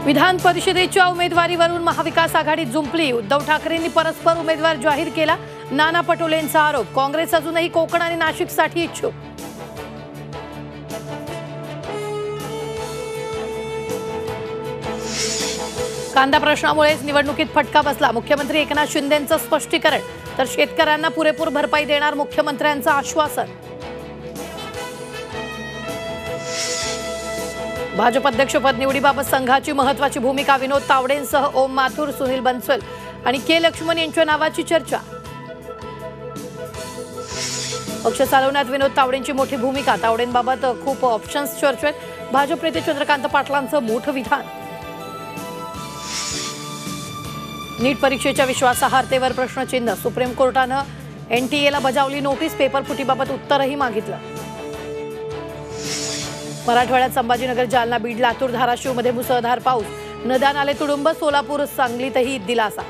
विधान परिषदेच्या उमेदवारीवरून महाविकास आघाडी जुंपली। उद्धव ठाकरेंनी परस्पर उमेदवार जाहीर केला। नाना पटोलेंचा आरोप, काँग्रेस अजूनही कोकण आणि नाशिकसाठी इच्छुक। कांदा प्रश्नामुळेच निवडणुकीत फटका बसला, मुख्यमंत्री एकनाथ शिंदेंचं स्पष्टीकरण। तर शेतकऱ्यांना पुरेपूर भरपाई देणार मुख्यमंत्र्यांचं आश्वासन। भाजप अध्यक्षपद निवडीबाबत संघाची महत्त्वाची भूमिका, विनोद तावडेंसह ओम माथुर, सुनील बन्सल आणि के लक्ष्मण यांच्या नावाची चर्चा। पक्ष चालवण्यात विनोद तावडेंची मोठी भूमिका, तावडेंबाबत खूप ऑप्शन्स चर्चेत। भाजप नेते चंद्रकांत पाटलांचं मोठं विधान। नीट परीक्षेच्या विश्वासार्हतेवर प्रश्नचिन्ह, सुप्रीम कोर्टानं एनटीएला बजावली नोटीस, पेपर फुटीबाबत उत्तरही मागितलं। मराठवाड्यात संभाजीनगर, जालना, बीड, लातूर, धाराशिवमध्ये मुसळधार पाऊस, नद्या नाले तुडुंब, सोलापूर, सांगलीतही दिलासा।